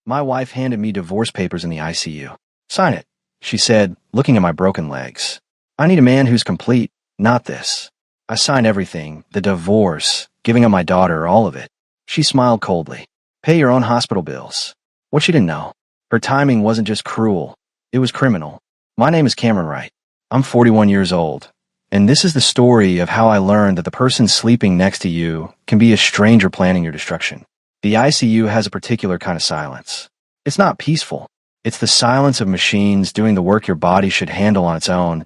My wife handed me divorce papers in the ICU. Sign it, she said, looking at my broken legs. I need a man who's complete, not this. I signed everything, the divorce, giving up my daughter, all of it. She smiled coldly. Pay your own hospital bills. What she didn't know. Her timing wasn't just cruel, it was criminal. My name is Cameron Wright. I'm 41 years old. And this is the story of how I learned that the person sleeping next to you can be a stranger planning your destruction. The ICU has a particular kind of silence. It's not peaceful. It's the silence of machines doing the work your body should handle on its own,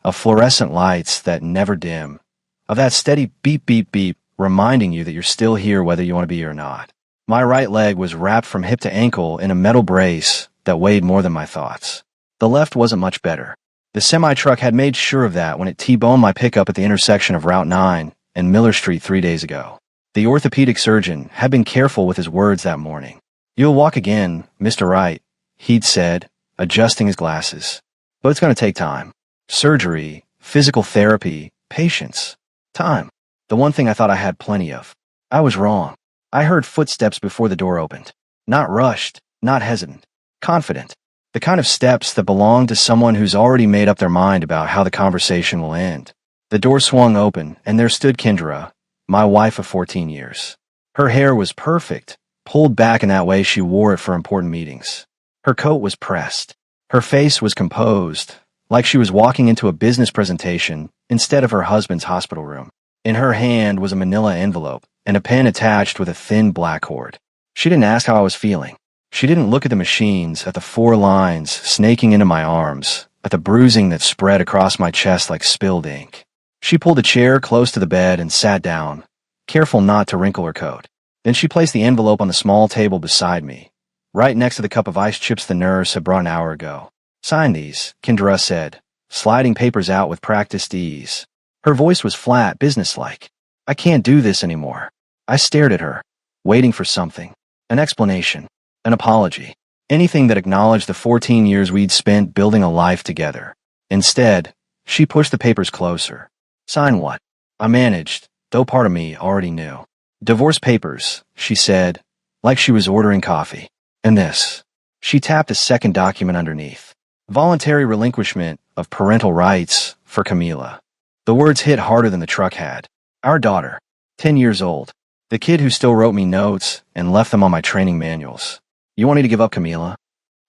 of fluorescent lights that never dim, of that steady beep, beep, beep, reminding you that you're still here whether you want to be or not. My right leg was wrapped from hip to ankle in a metal brace that weighed more than my thoughts. The left wasn't much better. The semi-truck had made sure of that when it T-boned my pickup at the intersection of Route 9 and Miller Street 3 days ago. The orthopedic surgeon had been careful with his words that morning. You'll walk again, Mr. Wright, he'd said, adjusting his glasses. But it's going to take time. Surgery, physical therapy, patience. Time. The one thing I thought I had plenty of. I was wrong. I heard footsteps before the door opened. Not rushed, not hesitant. Confident. The kind of steps that belong to someone who's already made up their mind about how the conversation will end. The door swung open, and there stood Kendra, my wife of 14 years. Her hair was perfect, pulled back in that way she wore it for important meetings. Her coat was pressed. Her face was composed, like she was walking into a business presentation instead of her husband's hospital room. In her hand was a manila envelope and a pen attached with a thin black cord. She didn't ask how I was feeling. She didn't look at the machines, at the 4 lines snaking into my arms, at the bruising that spread across my chest like spilled ink. She pulled a chair close to the bed and sat down, careful not to wrinkle her coat. Then she placed the envelope on the small table beside me, right next to the cup of ice chips the nurse had brought an hour ago. Sign these, Kendra said, sliding papers out with practiced ease. Her voice was flat, businesslike. I can't do this anymore. I stared at her, waiting for something. An explanation. An apology. Anything that acknowledged the 14 years we'd spent building a life together. Instead, she pushed the papers closer. Sign what? I managed, though part of me already knew. Divorce papers, she said, like she was ordering coffee. And this. She tapped a second document underneath. Voluntary relinquishment of parental rights for Camila. The words hit harder than the truck had. Our daughter, 10 years old. The kid who still wrote me notes and left them on my training manuals. You want me to give up Camila?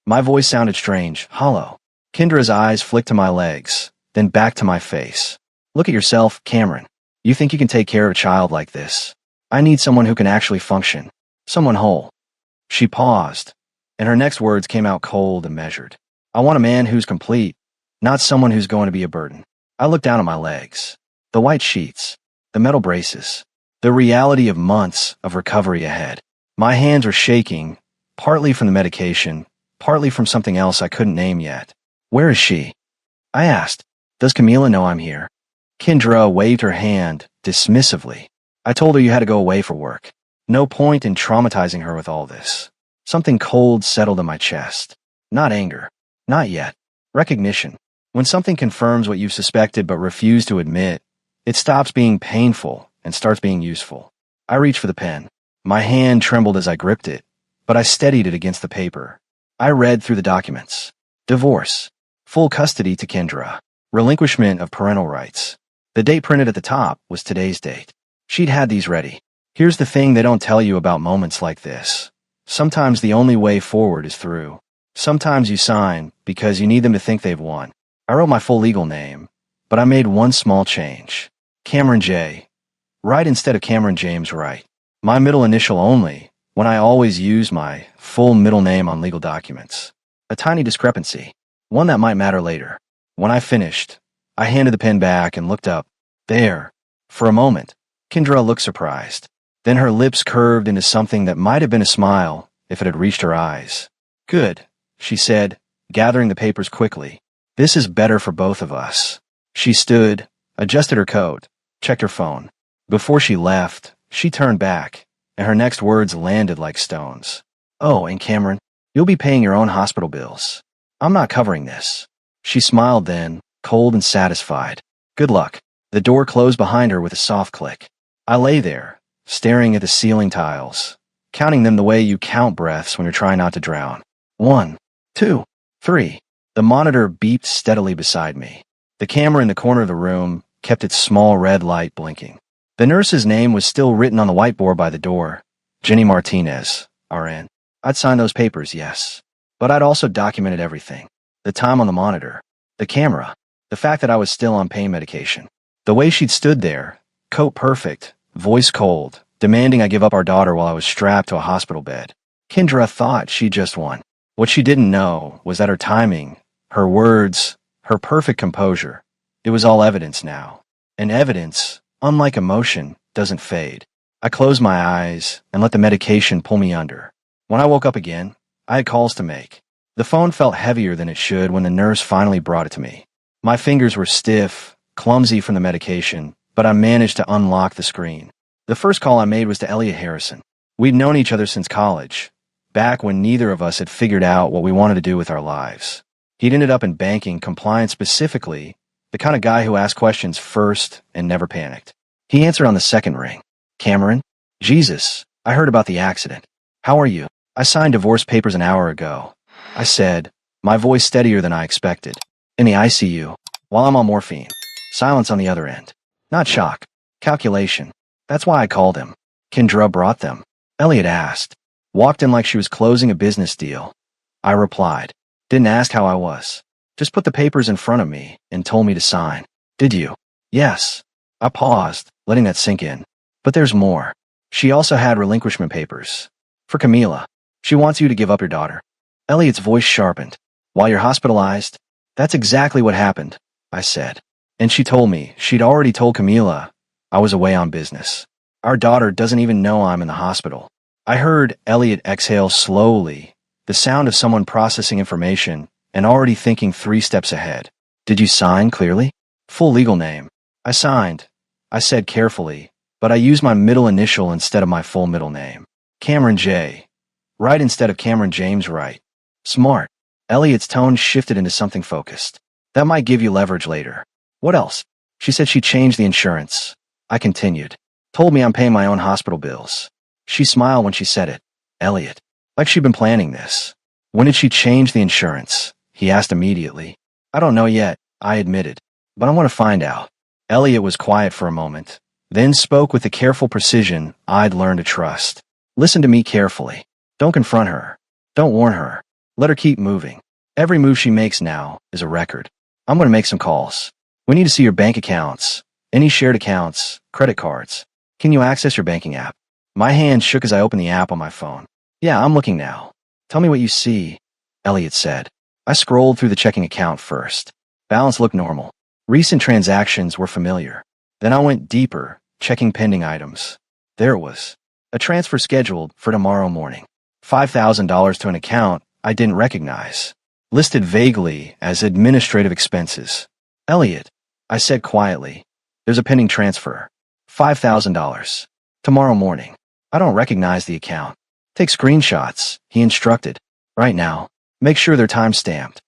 My voice sounded strange, hollow. Kendra's eyes flicked to my legs, then back to my face. Look at yourself, Cameron. You think you can take care of a child like this? I need someone who can actually function. Someone whole. She paused, and her next words came out cold and measured. I want a man who's complete, not someone who's going to be a burden. I looked down at my legs. The white sheets. The metal braces. The reality of months of recovery ahead. My hands were shaking, partly from the medication, partly from something else I couldn't name yet. Where is she? I asked. Does Camila know I'm here? Kendra waved her hand, dismissively. I told her you had to go away for work. No point in traumatizing her with all this. Something cold settled in my chest. Not anger. Not yet. Recognition. When something confirms what you've suspected but refuse to admit, it stops being painful and starts being useful. I reached for the pen. My hand trembled as I gripped it, but I steadied it against the paper. I read through the documents. Divorce. Full custody to Kendra. Relinquishment of parental rights. The date printed at the top was today's date. She'd had these ready. Here's the thing they don't tell you about moments like this. Sometimes the only way forward is through. Sometimes you sign because you need them to think they've won. I wrote my full legal name, but I made one small change. Cameron J. Wright instead of Cameron James Wright. My middle initial only, when I always use my full middle name on legal documents. A tiny discrepancy. One that might matter later. When I finished, I handed the pen back and looked up. There. For a moment, Kendra looked surprised. Then her lips curved into something that might have been a smile if it had reached her eyes. Good, she said, gathering the papers quickly. This is better for both of us. She stood, adjusted her coat, checked her phone. Before she left, she turned back, and her next words landed like stones. Oh, and Cameron, you'll be paying your own hospital bills. I'm not covering this. She smiled then, cold and satisfied. Good luck. The door closed behind her with a soft click. I lay there, staring at the ceiling tiles, counting them the way you count breaths when you're trying not to drown. 1, 2, 3. The monitor beeped steadily beside me. The camera in the corner of the room kept its small red light blinking. The nurse's name was still written on the whiteboard by the door. Jenny Martinez, RN. I'd signed those papers, yes. But I'd also documented everything. The time on the monitor. The camera. The fact that I was still on pain medication. The way she'd stood there, coat perfect, voice cold, demanding I give up our daughter while I was strapped to a hospital bed. Kendra thought she just won. What she didn't know was that her timing, her words, her perfect composure, it was all evidence now. And evidence, unlike emotion, doesn't fade. I closed my eyes and let the medication pull me under. When I woke up again, I had calls to make. The phone felt heavier than it should when the nurse finally brought it to me. My fingers were stiff, clumsy from the medication, but I managed to unlock the screen. The first call I made was to Elliot Harrison. We'd known each other since college, back when neither of us had figured out what we wanted to do with our lives. He'd ended up in banking, compliance specifically, the kind of guy who asked questions first and never panicked. He answered on the second ring. Cameron? Jesus, I heard about the accident. How are you? I signed divorce papers an hour ago. I said, my voice steadier than I expected. In the ICU, while I'm on morphine. Silence on the other end. Not shock. Calculation. That's why I called him. Kendra brought them. Elliot asked. Walked in like she was closing a business deal. I replied. Didn't ask how I was. Just put the papers in front of me and told me to sign. Did you? Yes. I paused, letting that sink in. But there's more. She also had relinquishment papers. For Camila. She wants you to give up your daughter. Elliot's voice sharpened. While you're hospitalized? That's exactly what happened, I said. And she told me she'd already told Camila I was away on business. Our daughter doesn't even know I'm in the hospital. I heard Elliot exhale slowly, the sound of someone processing information and already thinking 3 steps ahead. Did you sign clearly? Full legal name. I signed. I said carefully, but I used my middle initial instead of my full middle name. Cameron J. Wright instead of Cameron James Wright. Smart. Elliot's tone shifted into something focused. That might give you leverage later. What else? She said she changed the insurance. I continued. Told me I'm paying my own hospital bills. She smiled when she said it. Elliot. Like she'd been planning this. When did she change the insurance? He asked immediately. I don't know yet, I admitted. But I want to find out. Elliot was quiet for a moment, then spoke with the careful precision I'd learned to trust. Listen to me carefully. Don't confront her. Don't warn her. Let her keep moving. Every move she makes now is a record. I'm going to make some calls. We need to see your bank accounts, any shared accounts, credit cards. Can you access your banking app? My hand shook as I opened the app on my phone. Yeah, I'm looking now. Tell me what you see, Elliot said. I scrolled through the checking account first. Balance looked normal. Recent transactions were familiar. Then I went deeper, checking pending items. There it was. A transfer scheduled for tomorrow morning. $5,000 to an account I didn't recognize. Listed vaguely as administrative expenses. Elliot, I said quietly, there's a pending transfer. $5,000. Tomorrow morning. I don't recognize the account. Take screenshots, he instructed. Right now. Make sure they're time-stamped.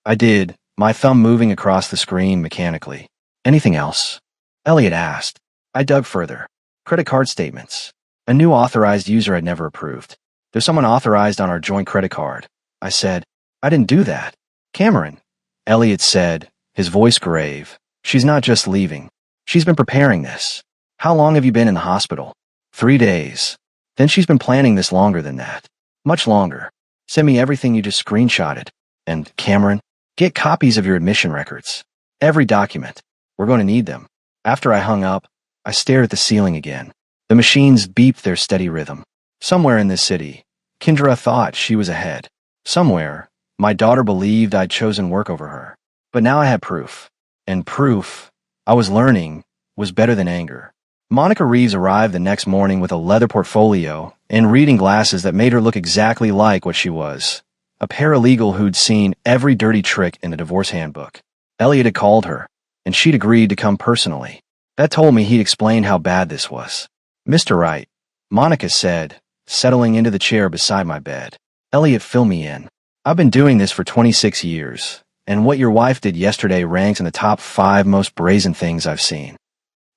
I did, my thumb moving across the screen mechanically. Anything else? Elliot asked. I dug further. Credit card statements. A new authorized user I'd never approved. There's someone authorized on our joint credit card. I said, I didn't do that. Cameron. Elliot said, his voice grave. She's not just leaving. She's been preparing this. How long have you been in the hospital? 3 days. Then she's been planning this longer than that. Much longer. Send me everything you just screenshotted. And, Cameron, get copies of your admission records. Every document. We're going to need them. After I hung up, I stared at the ceiling again. The machines beeped their steady rhythm. Somewhere in this city, Kendra thought she was ahead. Somewhere, my daughter believed I'd chosen work over her. But now I had proof. And proof, I was learning, was better than anger. Monica Reeves arrived the next morning with a leather portfolio and reading glasses that made her look exactly like what she was. A paralegal who'd seen every dirty trick in the divorce handbook. Elliot had called her, and she'd agreed to come personally. That told me he'd explained how bad this was. Mr. Wright, Monica said, settling into the chair beside my bed. Elliot, fill me in. I've been doing this for 26 years, and what your wife did yesterday ranks in the top 5 most brazen things I've seen.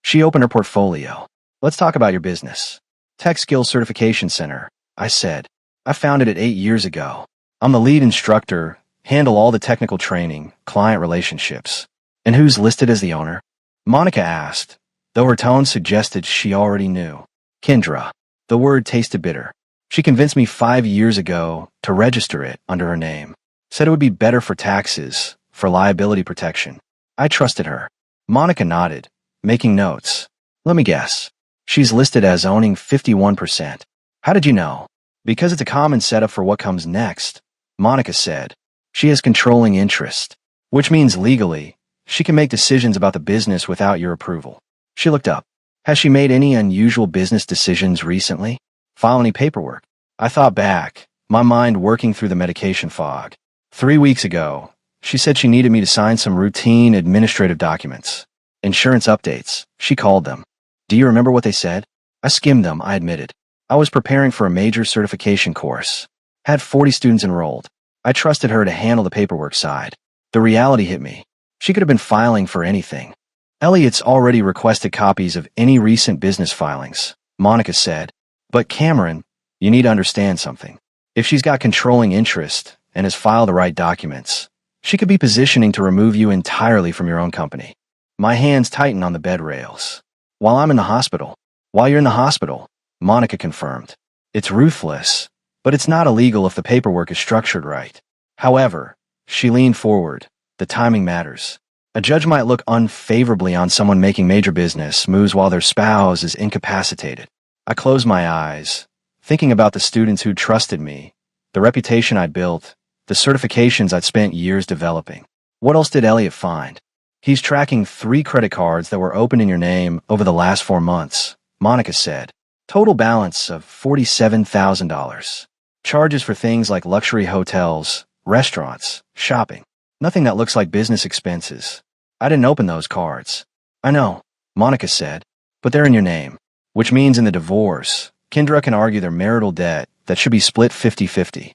She opened her portfolio. Let's talk about your business. Tech Skills Certification Center, I said. I founded it 8 years ago. I'm the lead instructor, handle all the technical training, client relationships. And who's listed as the owner? Monica asked, though her tone suggested she already knew. Kendra. The word tasted bitter. She convinced me 5 years ago to register it under her name. Said it would be better for taxes, for liability protection. I trusted her. Monica nodded, making notes. Let me guess. She's listed as owning 51%. How did you know? Because it's a common setup for what comes next, Monica said. She has controlling interest, which means legally, she can make decisions about the business without your approval. She looked up. Has she made any unusual business decisions recently? File any paperwork? I thought back, my mind working through the medication fog. 3 weeks ago, she said she needed me to sign some routine administrative documents. Insurance updates, she called them. Do you remember what they said? I skimmed them, I admitted. I was preparing for a major certification course. Had 40 students enrolled. I trusted her to handle the paperwork side. The reality hit me. She could have been filing for anything. Elliot's already requested copies of any recent business filings, Monica said. But Cameron, you need to understand something. If she's got controlling interest and has filed the right documents, she could be positioning to remove you entirely from your own company. My hands tighten on the bed rails. While I'm in the hospital. While you're in the hospital, Monica confirmed. It's ruthless, but it's not illegal if the paperwork is structured right. However, she leaned forward. The timing matters. A judge might look unfavorably on someone making major business moves while their spouse is incapacitated. I closed my eyes, thinking about the students who trusted me, the reputation I'd built, the certifications I'd spent years developing. What else did Elliot find? He's tracking 3 credit cards that were opened in your name over the last 4 months, Monica said. Total balance of $47,000. Charges for things like luxury hotels, restaurants, shopping. Nothing that looks like business expenses. I didn't open those cards. I know, Monica said, but they're in your name, which means in the divorce, Kendra can argue their marital debt that should be split 50-50.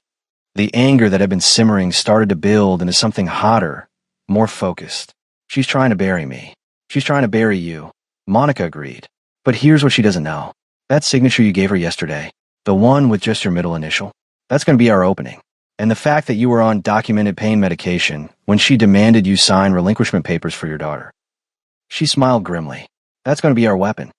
The anger that had been simmering started to build into something hotter, more focused. She's trying to bury me. She's trying to bury you. Monica agreed. But here's what she doesn't know. That signature you gave her yesterday, the one with just your middle initial, that's going to be our opening. And the fact that you were on documented pain medication when she demanded you sign relinquishment papers for your daughter. She smiled grimly. That's going to be our weapon.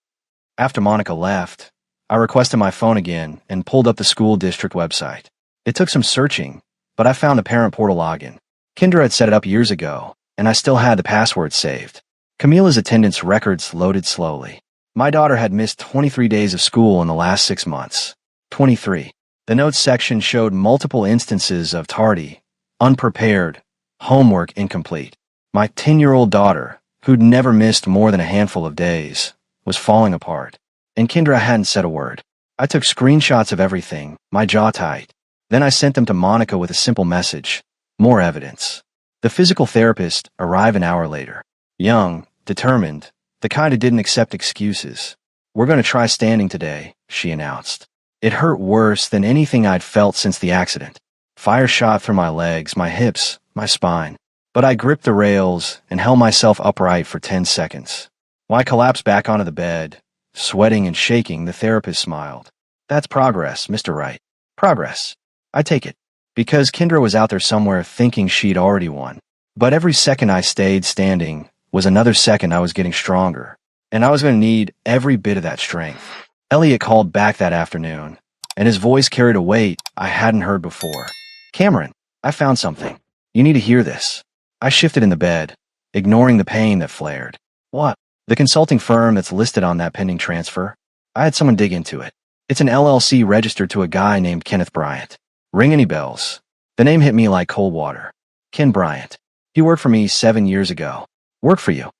After Monica left, I requested my phone again and pulled up the school district website. It took some searching, but I found the parent portal login. Kendra had set it up years ago, and I still had the password saved. Camila's attendance records loaded slowly. My daughter had missed 23 days of school in the last 6 months. 23. The notes section showed multiple instances of tardy, unprepared, homework incomplete. My 10-year-old daughter, who'd never missed more than a handful of days, was falling apart. And Kendra hadn't said a word. I took screenshots of everything, my jaw tight. Then I sent them to Monica with a simple message. More evidence. The physical therapist arrived an hour later. Young, determined, the kind who didn't accept excuses. We're going to try standing today, she announced. It hurt worse than anything I'd felt since the accident. Fire shot through my legs, my hips, my spine. But I gripped the rails and held myself upright for 10 seconds. When I collapsed back onto the bed, sweating and shaking, the therapist smiled. That's progress, Mr. Wright. Progress. I take it. Because Kendra was out there somewhere thinking she'd already won. But every second I stayed standing was another second I was getting stronger. And I was going to need every bit of that strength. Elliot called back that afternoon, and his voice carried a weight I hadn't heard before. Cameron, I found something. You need to hear this. I shifted in the bed, ignoring the pain that flared. What? The consulting firm that's listed on that pending transfer. I had someone dig into it. It's an LLC registered to a guy named Kenneth Bryant. Ring any bells? The name hit me like cold water. Ken Bryant. He worked for me 7 years ago. Worked for you?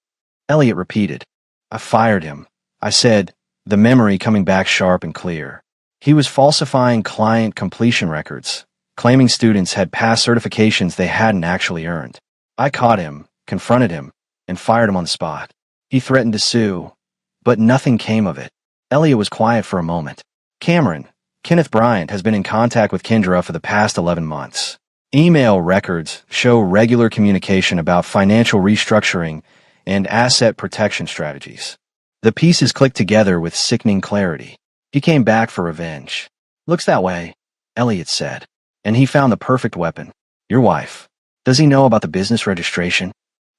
Elliot repeated. I fired him. I said, the memory coming back sharp and clear. He was falsifying client completion records, claiming students had passed certifications they hadn't actually earned. I caught him, confronted him, and fired him on the spot. He threatened to sue, but nothing came of it. Elliot was quiet for a moment. Cameron, Kenneth Bryant has been in contact with Kendra for the past 11 months. Email records show regular communication about financial restructuring and asset protection strategies. The pieces clicked together with sickening clarity. He came back for revenge. Looks that way, Elliot said. And he found the perfect weapon. Your wife. Does he know about the business registration?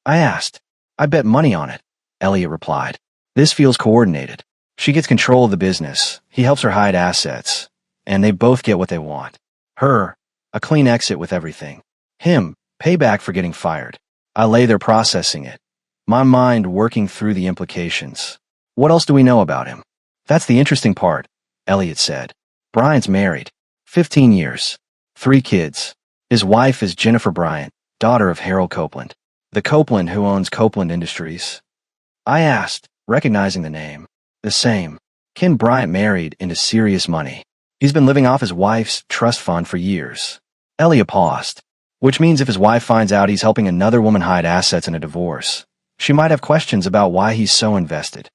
I asked. I bet money on it, Elliot replied. This feels coordinated. She gets control of the business. He helps her hide assets. And they both get what they want. Her, a clean exit with everything. Him, payback for getting fired. I lay there processing it. My mind working through the implications. What else do we know about him? That's the interesting part, Elliot said. Bryant's married. 15 years. 3 kids. His wife is Jennifer Bryant, daughter of Harold Copeland. The Copeland who owns Copeland Industries. I asked, recognizing the name. The same. Ken Bryant married into serious money. He's been living off his wife's trust fund for years. Elliot paused. Which means if his wife finds out he's helping another woman hide assets in a divorce, she might have questions about why he's so invested.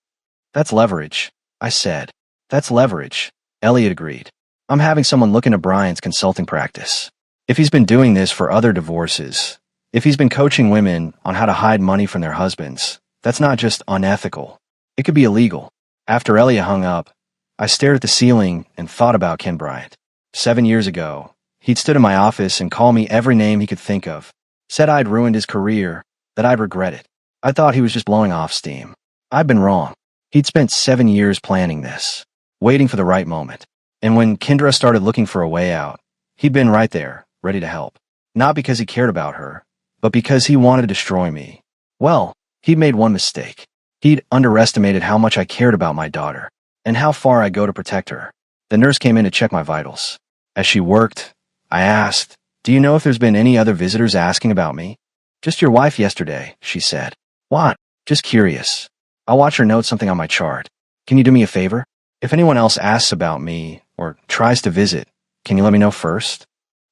That's leverage, I said. That's leverage, Elliot agreed. I'm having someone look into Bryant's consulting practice. If he's been doing this for other divorces, if he's been coaching women on how to hide money from their husbands, that's not just unethical. It could be illegal. After Elliot hung up, I stared at the ceiling and thought about Ken Bryant. 7 years ago, he'd stood in my office and called me every name he could think of, said I'd ruined his career, that I'd regret it. I thought he was just blowing off steam. I'd been wrong. He'd spent 7 years planning this, waiting for the right moment. And when Kendra started looking for a way out, he'd been right there, ready to help. Not because he cared about her, but because he wanted to destroy me. Well, he'd made one mistake. He'd underestimated how much I cared about my daughter, and how far I'd go to protect her. The nurse came in to check my vitals. As she worked, I asked, "Do you know if there's been any other visitors asking about me?" "Just your wife yesterday," she said. "What?" "Just curious. I'll watch her note something on my chart. Can you do me a favor? If anyone else asks about me, or tries to visit, can you let me know first?"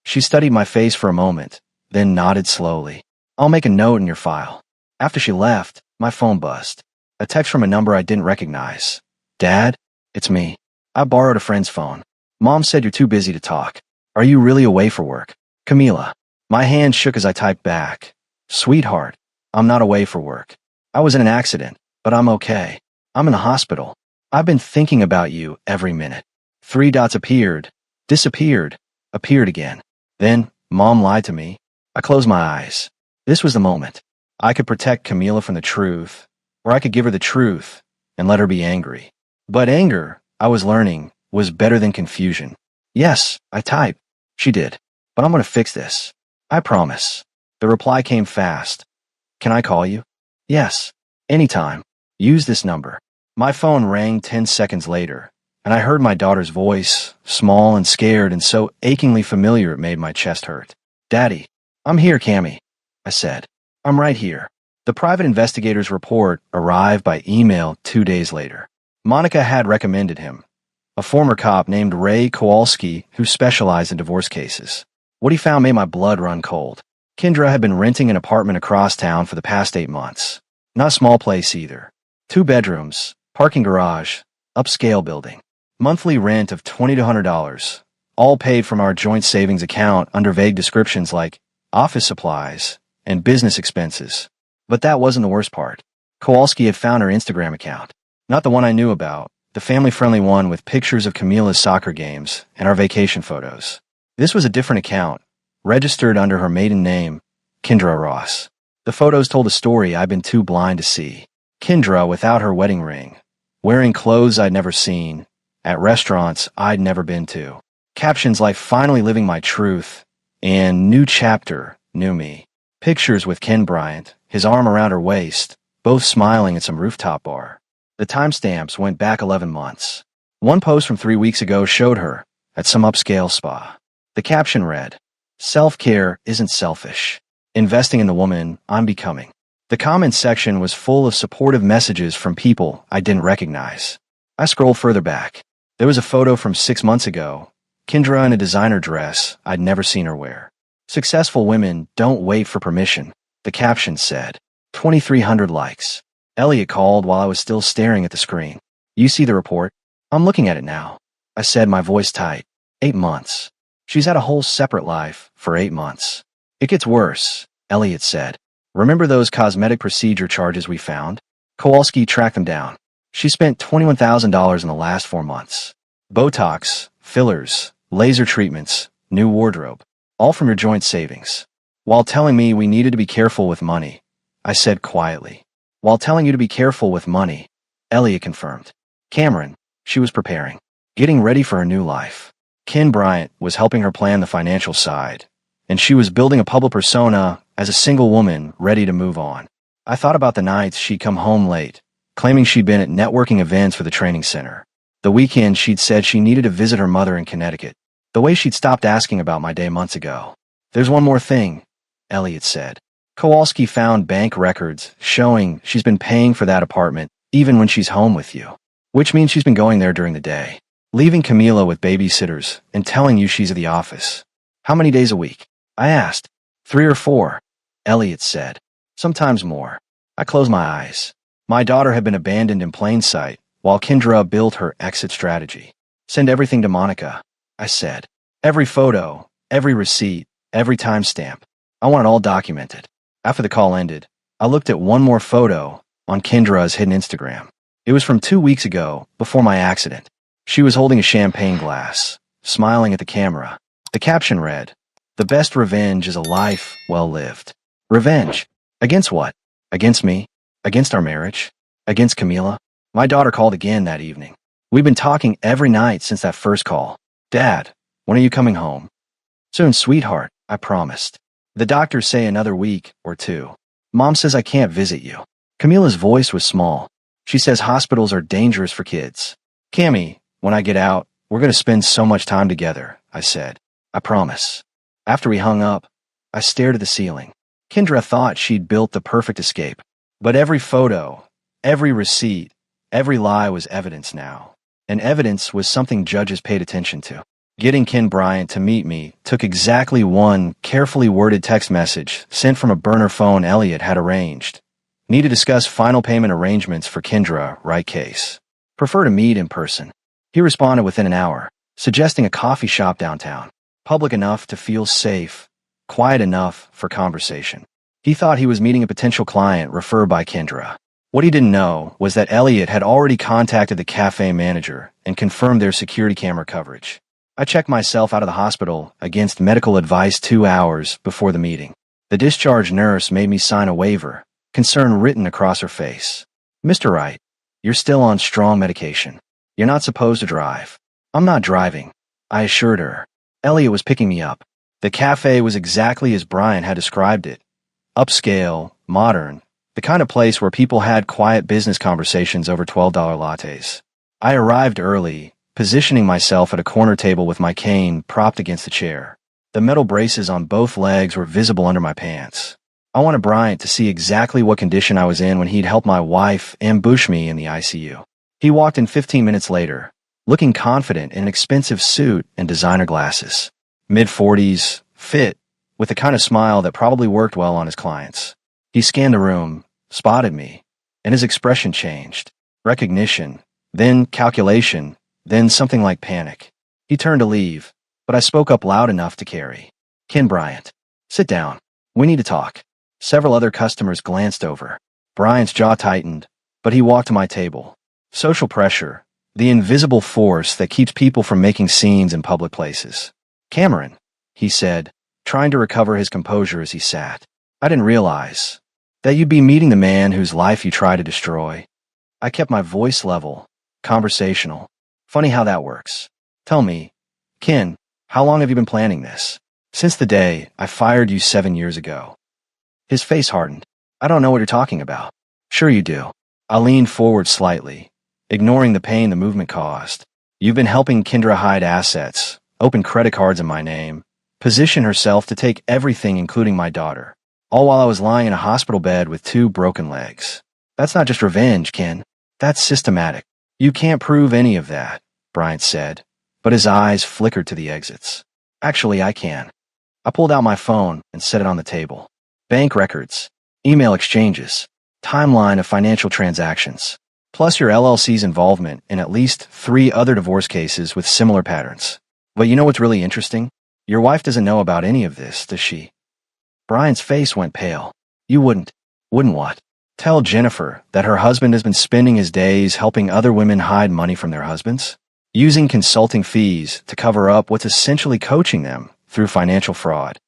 She studied my face for a moment, then nodded slowly. "I'll make a note in your file." After she left, my phone buzzed. A text from a number I didn't recognize. "Dad, it's me. I borrowed a friend's phone. Mom said you're too busy to talk. Are you really away for work? Camila." My hand shook as I typed back. "Sweetheart, I'm not away for work. I was in an accident, but I'm okay. I'm in the hospital. I've been thinking about you every minute." 3 dots appeared, disappeared, appeared again. Then, Mom lied to me. I closed my eyes. This was the moment. I could protect Camila from the truth, or I could give her the truth and let her be angry. But anger, I was learning, was better than confusion. "Yes, I typed." She did. "But I'm going to fix this. I promise." The reply came fast. "Can I call you?" "Yes. Anytime. Use this number." My phone rang 10 seconds later, and I heard my daughter's voice, small and scared and so achingly familiar it made my chest hurt. "Daddy, I'm here, Cammy," I said. "I'm right here." The private investigator's report arrived by email 2 days later. Monica had recommended him, a former cop named Ray Kowalski who specialized in divorce cases. What he found made my blood run cold. Kendra had been renting an apartment across town for the past 8 months. Not a small place either. 2 bedrooms, parking garage, upscale building. Monthly rent of $20 to $100, all paid from our joint savings account under vague descriptions like office supplies and business expenses. But that wasn't the worst part. Kowalski had found her Instagram account. Not the one I knew about, the family-friendly one with pictures of Camila's soccer games and our vacation photos. This was a different account, registered under her maiden name, Kendra Ross. The photos told a story I'd been too blind to see. Kendra without her wedding ring, wearing clothes I'd never seen, at restaurants I'd never been to. Captions like "Finally living my truth" and "New chapter, new me." Pictures with Ken Bryant, his arm around her waist, both smiling at some rooftop bar. The timestamps went back 11 months. One post from 3 weeks ago showed her at some upscale spa. The caption read, "Self-care isn't selfish. Investing in the woman I'm becoming." The comments section was full of supportive messages from people I didn't recognize. I scrolled further back. There was a photo from 6 months ago, Kendra in a designer dress I'd never seen her wear. "Successful women don't wait for permission," the caption said. 2,300 likes. Elliot called while I was still staring at the screen. "You see the report?" "I'm looking at it now," I said, my voice tight. 8 months. She's had a whole separate life for 8 months. "It gets worse," Elliot said. "Remember those cosmetic procedure charges we found?" Kowalski tracked them down. She spent $21,000 in the last 4 months. Botox, fillers, laser treatments, new wardrobe, all from your joint savings. While telling me we needed to be careful with money, I said quietly. While telling you to be careful with money, Elliot confirmed. Cameron, she was preparing, getting ready for her new life. Ken Bryant was helping her plan the financial side, and she was building a public persona as a single woman ready to move on. I thought about the nights she'd come home late, claiming she'd been at networking events for the training center. The weekend she'd said she needed to visit her mother in Connecticut. The way she'd stopped asking about my day months ago. There's one more thing, Elliot said. Kowalski found bank records showing she's been paying for that apartment even when she's home with you, which means she's been going there during the day, leaving Camila with babysitters and telling you she's at the office. How many days a week? I asked. 3 or 4, Elliot said. Sometimes more. I closed my eyes. My daughter had been abandoned in plain sight while Kendra built her exit strategy. Send everything to Monica, I said. Every photo, every receipt, every timestamp. I want it all documented. After the call ended, I looked at one more photo on Kendra's hidden Instagram. It was from 2 weeks ago, before my accident. She was holding a champagne glass, smiling at the camera. The caption read, "The best revenge is a life well lived." Revenge? Against what? Against me? Against our marriage? Against Camila? My daughter called again that evening. We've been talking every night since that first call. Dad, when are you coming home? Soon, sweetheart, I promised. The doctors say another week or 2. Mom says I can't visit you. Camila's voice was small. She says hospitals are dangerous for kids. Cammy, when I get out, we're going to spend so much time together, I said. I promise. After we hung up, I stared at the ceiling. Kendra thought she'd built the perfect escape. But every photo, every receipt, every lie was evidence now. And evidence was something judges paid attention to. Getting Ken Bryant to meet me took exactly one carefully worded text message sent from a burner phone Elliot had arranged. Need to discuss final payment arrangements for Kendra, right case. Prefer to meet in person. He responded within an hour, suggesting a coffee shop downtown. Public enough to feel safe, quiet enough for conversation. He thought he was meeting a potential client referred by Kendra. What he didn't know was that Elliot had already contacted the cafe manager and confirmed their security camera coverage. I checked myself out of the hospital against medical advice 2 hours before the meeting. The discharge nurse made me sign a waiver, concern written across her face. Mr. Wright, you're still on strong medication. You're not supposed to drive. I'm not driving, I assured her. Elliot was picking me up. The cafe was exactly as Brian had described it. Upscale, modern, the kind of place where people had quiet business conversations over $12 lattes. I arrived early, positioning myself at a corner table with my cane propped against the chair. The metal braces on both legs were visible under my pants. I wanted Bryant to see exactly what condition I was in when he'd helped my wife ambush me in the ICU. He walked in 15 minutes later, looking confident in an expensive suit and designer glasses. Mid-40s, fit, with the kind of smile that probably worked well on his clients. He scanned the room, spotted me, and his expression changed. Recognition, then calculation, then something like panic. He turned to leave, but I spoke up loud enough to carry. Ken Bryant, sit down. We need to talk. Several other customers glanced over. Bryant's jaw tightened, but he walked to my table. Social pressure, the invisible force that keeps people from making scenes in public places. Cameron, he said, trying to recover his composure as he sat. I didn't realize that you'd be meeting the man whose life you try to destroy. I kept my voice level, conversational. Funny how that works. Tell me, Ken, how long have you been planning this? Since the day I fired you 7 years ago. His face hardened. I don't know what you're talking about. Sure you do. I leaned forward slightly, ignoring the pain the movement caused. You've been helping Kendra hide assets, open credit cards in my name, position herself to take everything including my daughter, all while I was lying in a hospital bed with 2 broken legs. That's not just revenge, Ken. That's systematic. You can't prove any of that, Bryant said, but his eyes flickered to the exits. Actually, I can. I pulled out my phone and set it on the table. Bank records, email exchanges, timeline of financial transactions, plus your LLC's involvement in at least 3 other divorce cases with similar patterns. But you know what's really interesting? Your wife doesn't know about any of this, does she? Brian's face went pale. You wouldn't what? Tell Jennifer that her husband has been spending his days helping other women hide money from their husbands? using consulting fees to cover up what's essentially coaching them through financial fraud.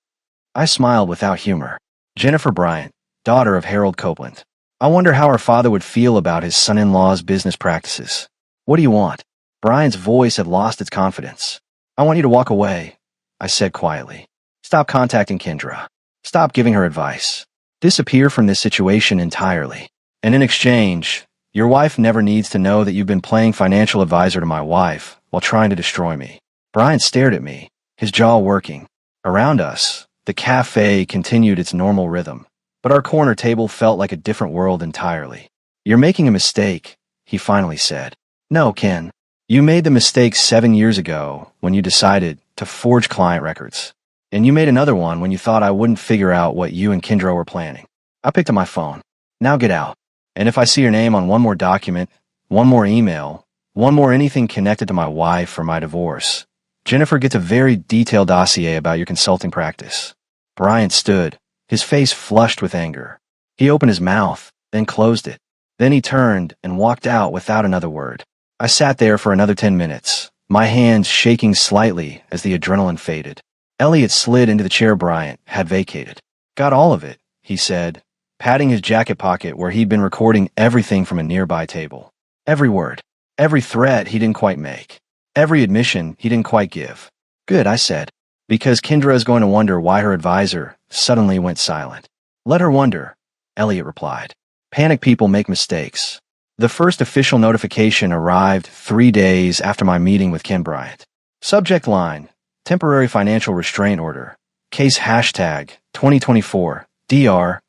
I smiled without humor. Jennifer Bryant, daughter of Harold Copeland. I wonder how her father would feel about his son-in-law's business practices. What do you want? Bryant's voice had lost its confidence. I want you to walk away, I said quietly. Stop contacting Kendra. Stop giving her advice. Disappear from this situation entirely. And in exchange, your wife never needs to know that you've been playing financial advisor to my wife while trying to destroy me. Bryant stared at me, his jaw working. Around us, the cafe continued its normal rhythm, but our corner table felt like a different world entirely. You're making a mistake, he finally said. No, Ken. You made the mistake 7 years ago when you decided to forge client records. And you made another one when you thought I wouldn't figure out what you and Kendra were planning. I picked up my phone. Now get out. And if I see your name on one more document, one more email, one more anything connected to my wife or my divorce, Jennifer gets a very detailed dossier about your consulting practice. Bryant stood, his face flushed with anger. He opened his mouth, then closed it. Then he turned and walked out without another word. I sat there for another 10 minutes, my hands shaking slightly as the adrenaline faded. Elliot slid into the chair Bryant had vacated. Got all of it, he said, patting his jacket pocket where he'd been recording everything from a nearby table. Every word, every threat he didn't quite make, every admission he didn't quite give. Good, I said, because Kendra is going to wonder why her advisor suddenly went silent. Let her wonder, Elliot replied. Panic people make mistakes. The first official notification arrived 3 days after my meeting with Ken Bryant. Subject line, temporary financial restraint order. Case hashtag 2024 DR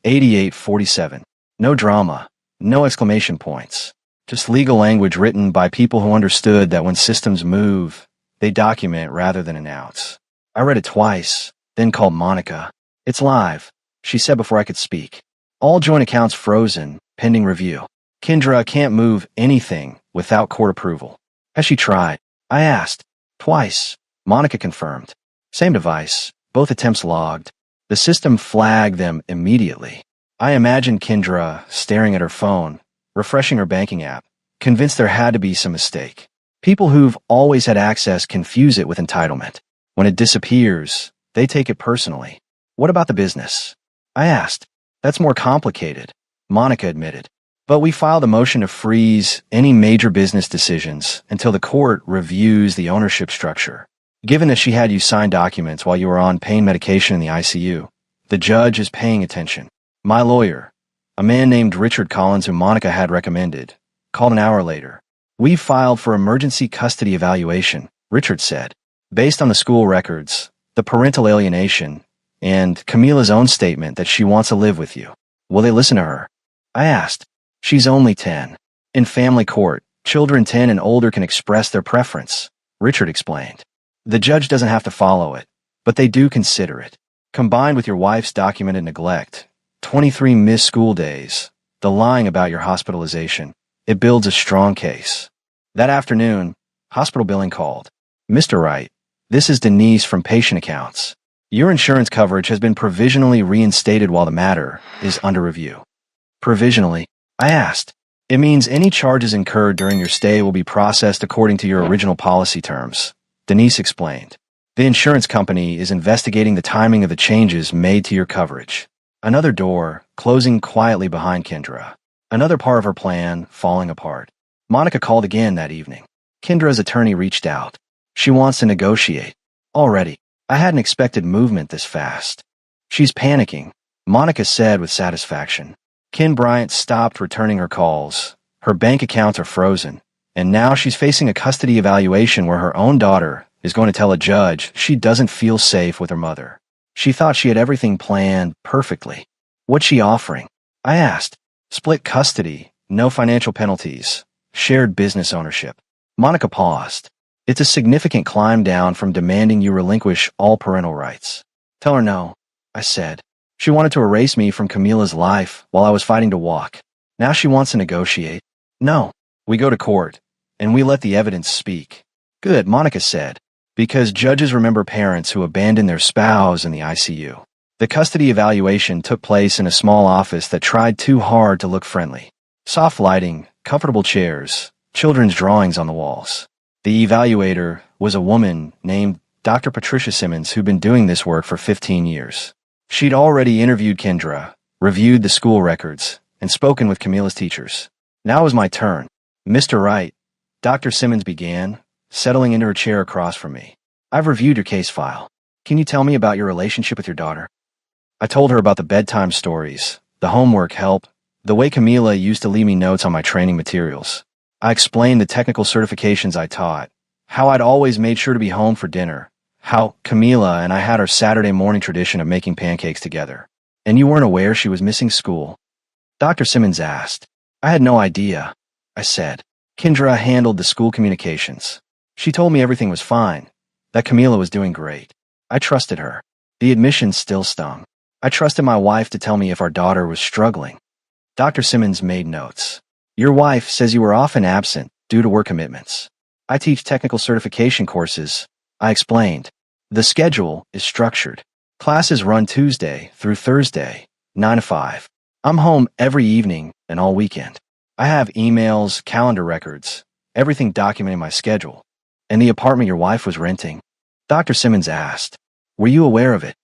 8847. No drama, no exclamation points. Just legal language written by people who understood that when systems move, they document rather than announce. I read it twice, then called Monica. It's live, she said before I could speak. All joint accounts frozen, pending review. Kendra can't move anything without court approval. Has she tried? I asked. Twice. Monica confirmed. Same device, both attempts logged. The system flagged them immediately. I imagined Kendra staring at her phone, refreshing her banking app, convinced there had to be some mistake. People who've always had access confuse it with entitlement. When it disappears, they take it personally. What about the business? I asked. That's more complicated, Monica admitted. But we filed a motion to freeze any major business decisions until the court reviews the ownership structure. Given that she had you sign documents while you were on pain medication in the ICU, the judge is paying attention. My lawyer, a man named Richard Collins whom Monica had recommended, called an hour later. We filed for emergency custody evaluation, Richard said, based on the school records, the parental alienation, and Camila's own statement that she wants to live with you. Will they listen to her? I asked. She's only 10. In family court, children 10 and older can express their preference, Richard explained. The judge doesn't have to follow it, but they do consider it. Combined with your wife's documented neglect, 23 missed school days, the lying about your hospitalization, it builds a strong case. That afternoon, hospital billing called. Mr. Wright, this is Denise from Patient Accounts. Your insurance coverage has been provisionally reinstated while the matter is under review. Provisionally? I asked. It means any charges incurred during your stay will be processed according to your original policy terms, Denise explained. The insurance company is investigating the timing of the changes made to your coverage. Another door closing quietly behind Kendra. Another part of her plan falling apart. Monica called again that evening. Kendra's attorney reached out. She wants to negotiate. Already, I hadn't expected movement this fast. She's panicking, Monica said with satisfaction. Ken Bryant stopped returning her calls. Her bank accounts are frozen, and now she's facing a custody evaluation where her own daughter is going to tell a judge she doesn't feel safe with her mother. She thought she had everything planned perfectly. What's she offering? I asked. Split custody, no financial penalties, shared business ownership. Monica paused. It's a significant climb down from demanding you relinquish all parental rights. Tell her no, I said. She wanted to erase me from Camila's life while I was fighting to walk. Now she wants to negotiate. No, we go to court, and we let the evidence speak. Good, Monica said, because judges remember parents who abandoned their spouse in the ICU. The custody evaluation took place in a small office that tried too hard to look friendly. Soft lighting, comfortable chairs, children's drawings on the walls. The evaluator was a woman named Dr. Patricia Simmons who'd been doing this work for 15 years. She'd already interviewed Kendra, reviewed the school records, and spoken with Camila's teachers. Now it was my turn. Mr. Wright, Dr. Simmons began, settling into her chair across from me. I've reviewed your case file. Can you tell me about your relationship with your daughter? I told her about the bedtime stories, the homework help, the way Camila used to leave me notes on my training materials. I explained the technical certifications I taught, how I'd always made sure to be home for dinner, how Camila and I had our Saturday morning tradition of making pancakes together. And you weren't aware she was missing school? Dr. Simmons asked. I had no idea, I said. Kendra handled the school communications. She told me everything was fine, that Camila was doing great. I trusted her. The admission still stung. I trusted my wife to tell me if our daughter was struggling. Dr. Simmons made notes. Your wife says you were often absent due to work commitments. I teach technical certification courses, I explained. The schedule is structured. Classes run Tuesday through Thursday, 9 to 5. I'm home every evening and all weekend. I have emails, calendar records, everything documenting my schedule. And the apartment your wife was renting? Dr. Simmons asked. Were you aware of it?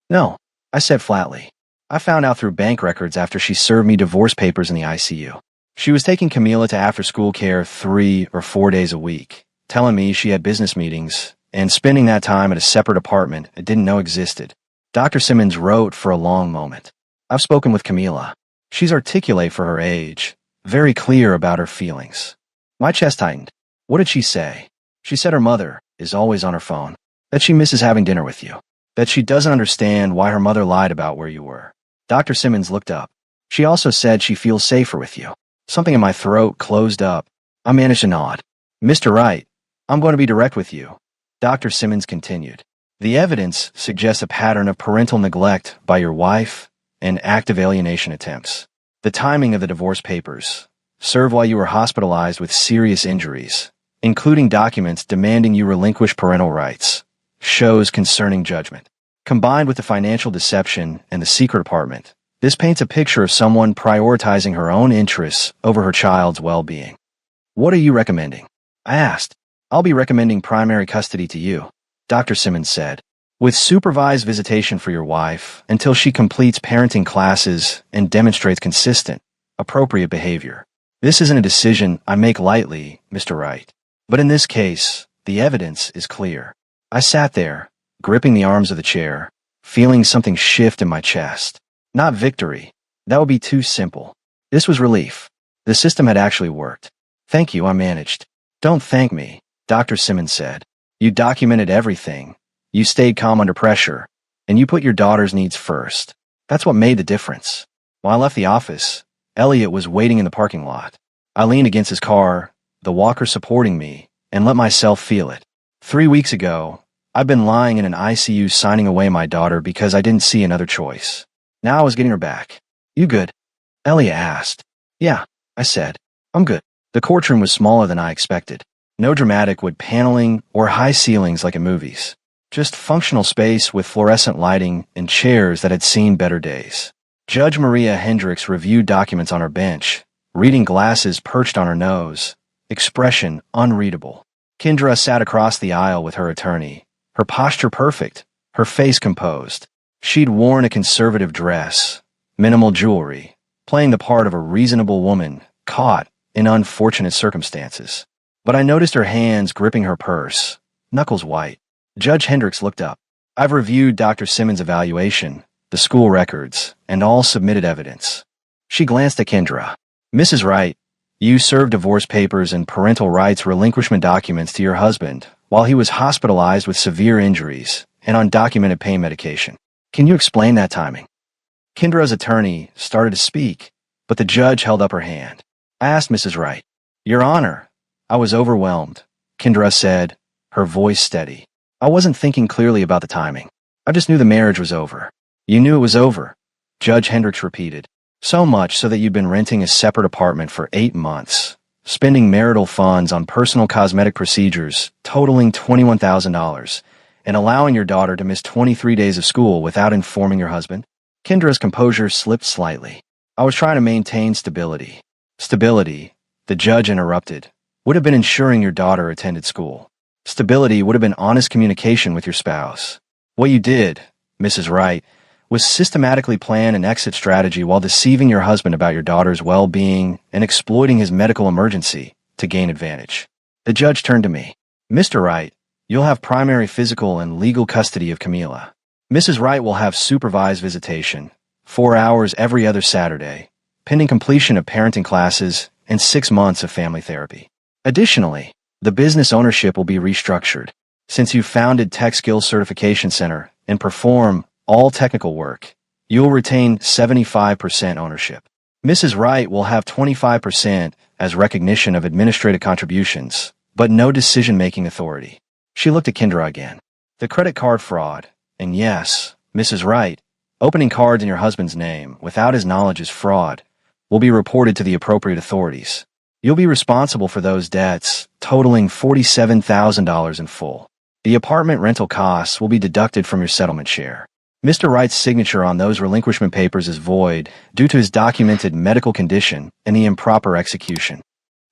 No, I said flatly. I found out through bank records after she served me divorce papers in the ICU. She was taking Camila to after-school care 3 or 4 days a week, telling me she had business meetings, and spending that time at a separate apartment I didn't know existed. Dr. Simmons wrote for a long moment. I've spoken with Camila. She's articulate for her age, very clear about her feelings. My chest tightened. What did she say? She said her mother is always on her phone, that she misses having dinner with you, that she doesn't understand why her mother lied about where you were. Dr. Simmons looked up. She also said she feels safer with you. Something in my throat closed up. I managed to nod. Mr. Wright, I'm going to be direct with you. Dr. Simmons continued. The evidence suggests a pattern of parental neglect by your wife and active alienation attempts. The timing of the divorce papers served while you were hospitalized with serious injuries, including documents demanding you relinquish parental rights, shows concerning judgment. Combined with the financial deception and the secret apartment, this paints a picture of someone prioritizing her own interests over her child's well-being. What are you recommending? I asked. I'll be recommending primary custody to you, Dr. Simmons said, with supervised visitation for your wife until she completes parenting classes and demonstrates consistent, appropriate behavior. This isn't a decision I make lightly, Mr. Wright. But in this case, the evidence is clear. I sat there, gripping the arms of the chair, feeling something shift in my chest. Not victory. That would be too simple. This was relief. The system had actually worked. Thank you, I managed. Don't thank me, Dr. Simmons said. You documented everything. You stayed calm under pressure. And you put your daughter's needs first. That's what made the difference. When I left the office, Elliot was waiting in the parking lot. I leaned against his car, the walker supporting me, and let myself feel it. 3 weeks ago, I'd been lying in an ICU signing away my daughter because I didn't see another choice. Now I was getting her back. You good? Elliot asked. Yeah, I said. I'm good. The courtroom was smaller than I expected. No dramatic wood paneling or high ceilings like in movies. Just functional space with fluorescent lighting and chairs that had seen better days. Judge Maria Hendricks reviewed documents on her bench, reading glasses perched on her nose, expression unreadable. Kendra sat across the aisle with her attorney, her posture perfect, her face composed. She'd worn a conservative dress, minimal jewelry, playing the part of a reasonable woman caught in unfortunate circumstances. But I noticed her hands gripping her purse, knuckles white. Judge Hendricks looked up. I've reviewed Dr. Simmons' evaluation, the school records, and all submitted evidence. She glanced at Kendra. Mrs. Wright, you served divorce papers and parental rights relinquishment documents to your husband while he was hospitalized with severe injuries and on documented pain medication. Can you explain that timing? Kendra's attorney started to speak, but the judge held up her hand. I asked Mrs. Wright. Your Honor, I was overwhelmed, Kendra said, her voice steady. I wasn't thinking clearly about the timing. I just knew the marriage was over. You knew it was over, Judge Hendricks repeated. So much so that you'd been renting a separate apartment for 8 months, spending marital funds on personal cosmetic procedures totaling $21,000, and allowing your daughter to miss 23 days of school without informing your husband? Kendra's composure slipped slightly. I was trying to maintain stability. Stability, the judge interrupted. would have been ensuring your daughter attended school. Stability would have been honest communication with your spouse. What you did, Mrs. Wright, was systematically plan an exit strategy while deceiving your husband about your daughter's well-being and exploiting his medical emergency to gain advantage. The judge turned to me. Mr. Wright, you'll have primary physical and legal custody of Camila. Mrs. Wright will have supervised visitation, 4 hours every other Saturday, pending completion of parenting classes and 6 months of family therapy. Additionally, the business ownership will be restructured. Since you founded Tech Skills Certification Center and perform all technical work, you will retain 75% ownership. Mrs. Wright will have 25% as recognition of administrative contributions, but no decision-making authority. She looked at Kendra again. The credit card fraud, and yes, Mrs. Wright, opening cards in your husband's name without his knowledge is fraud, will be reported to the appropriate authorities. You'll be responsible for those debts, totaling $47,000 in full. The apartment rental costs will be deducted from your settlement share. Mr. Wright's signature on those relinquishment papers is void due to his documented medical condition and the improper execution.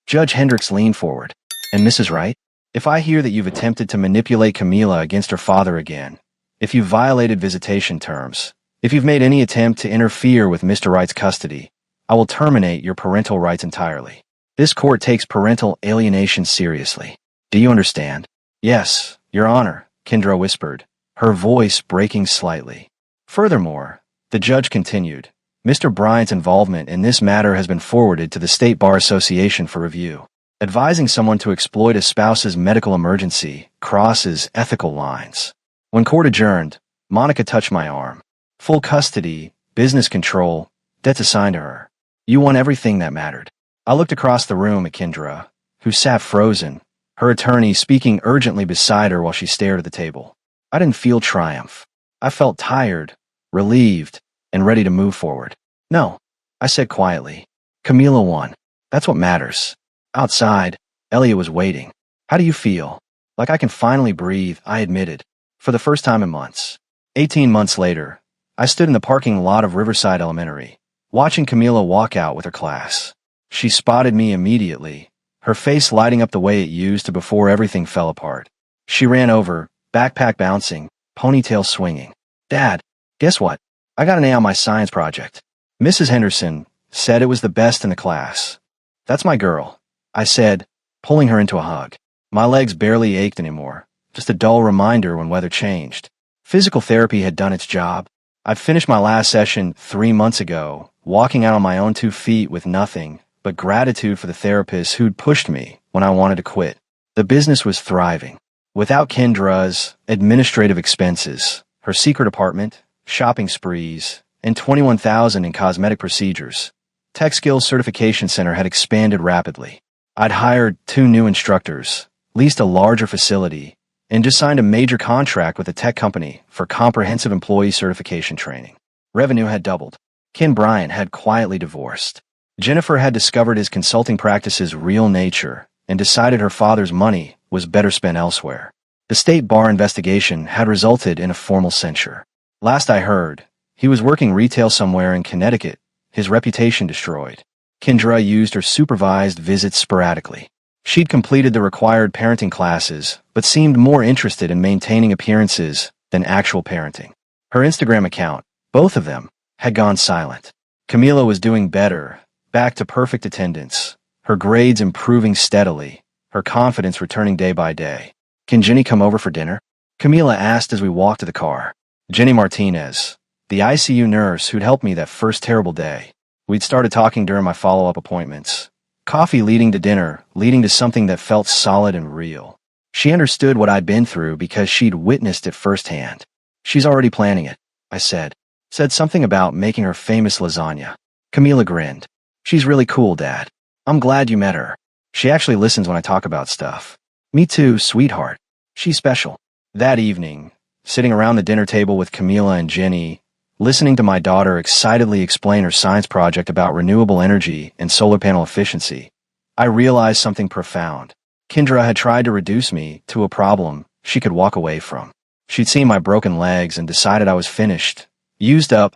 Judge Hendricks leaned forward. And Mrs. Wright, if I hear that you've attempted to manipulate Camila against her father again, if you've violated visitation terms, if you've made any attempt to interfere with Mr. Wright's custody, I will terminate your parental rights entirely. This court takes parental alienation seriously. Do you understand? Yes, Your Honor, Kendra whispered, her voice breaking slightly. Furthermore, the judge continued, Mr. Bryant's involvement in this matter has been forwarded to the State Bar Association for review. Advising someone to exploit a spouse's medical emergency crosses ethical lines. When court adjourned, Monica touched my arm. Full custody, business control, debts assigned to her. You won everything that mattered. I looked across the room at Kendra, who sat frozen, her attorney speaking urgently beside her while she stared at the table. I didn't feel triumph. I felt tired, relieved, and ready to move forward. No, I said quietly. Camila won. That's what matters. Outside, Elliot was waiting. How do you feel? Like I can finally breathe, I admitted. For the first time in months. 18 months later, I stood in the parking lot of Riverside Elementary, watching Camila walk out with her class. She spotted me immediately, her face lighting up the way it used to before everything fell apart. She ran over, backpack bouncing, ponytail swinging. Dad, guess what? I got an A on my science project. Mrs. Henderson said it was the best in the class. That's my girl, I said, pulling her into a hug. My legs barely ached anymore, just a dull reminder when weather changed. Physical therapy had done its job. I'd finished my last session 3 months ago, walking out on my own 2 feet with nothing but gratitude for the therapist who'd pushed me when I wanted to quit. The business was thriving. Without Kendra's administrative expenses, her secret apartment, shopping sprees, and $21,000 in cosmetic procedures, Tech Skills Certification Center had expanded rapidly. I'd hired 2 new instructors, leased a larger facility, and just signed a major contract with a tech company for comprehensive employee certification training. Revenue had doubled. Ken Bryant had quietly divorced. Jennifer had discovered his consulting practice's real nature and decided her father's money was better spent elsewhere. The state bar investigation had resulted in a formal censure. Last I heard, he was working retail somewhere in Connecticut, his reputation destroyed. Kendra used her supervised visits sporadically. She'd completed the required parenting classes, but seemed more interested in maintaining appearances than actual parenting. Her Instagram account, both of them, had gone silent. Camila was doing better, back to perfect attendance, her grades improving steadily, her confidence returning day by day. Can Jenny come over for dinner? Camila asked as we walked to the car. Jenny Martinez, the ICU nurse who'd helped me that first terrible day. We'd started talking during my follow-up appointments. Coffee leading to dinner, leading to something that felt solid and real. She understood what I'd been through because she'd witnessed it firsthand. She's already planning it, I said. Said something about making her famous lasagna. Camila grinned. She's really cool, Dad. I'm glad you met her. She actually listens when I talk about stuff. Me too, sweetheart. She's special. That evening, sitting around the dinner table with Camila and Jenny, listening to my daughter excitedly explain her science project about renewable energy and solar panel efficiency, I realized something profound. Kendra had tried to reduce me to a problem she could walk away from. She'd seen my broken legs and decided I was finished, used up,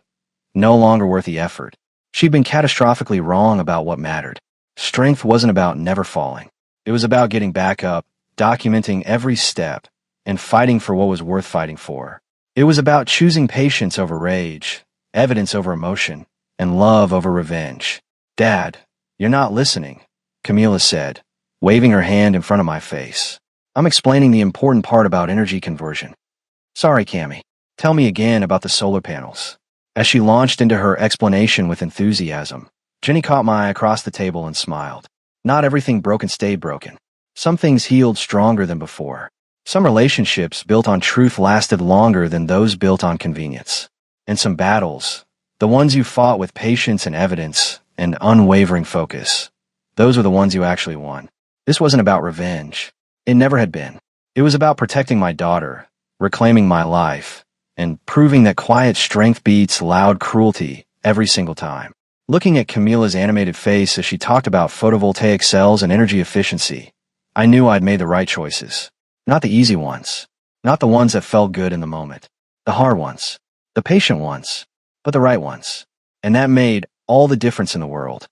no longer worth the effort. She'd been catastrophically wrong about what mattered. Strength wasn't about never falling. It was about getting back up, documenting every step, and fighting for what was worth fighting for. It was about choosing patience over rage, evidence over emotion, and love over revenge. Dad, you're not listening, Camila said, waving her hand in front of my face. I'm explaining the important part about energy conversion. Sorry, Cammy. Tell me again about the solar panels. As she launched into her explanation with enthusiasm, Jenny caught my eye across the table and smiled. Not everything broken stayed broken. Some things healed stronger than before. Some relationships built on truth lasted longer than those built on convenience. And some battles, the ones you fought with patience and evidence and unwavering focus, those were the ones you actually won. This wasn't about revenge. It never had been. It was about protecting my daughter, reclaiming my life, and proving that quiet strength beats loud cruelty every single time. Looking at Camila's animated face as she talked about photovoltaic cells and energy efficiency, I knew I'd made the right choices. Not the easy ones. Not the ones that felt good in the moment. The hard ones. The patient ones. But the right ones. And that made all the difference in the world.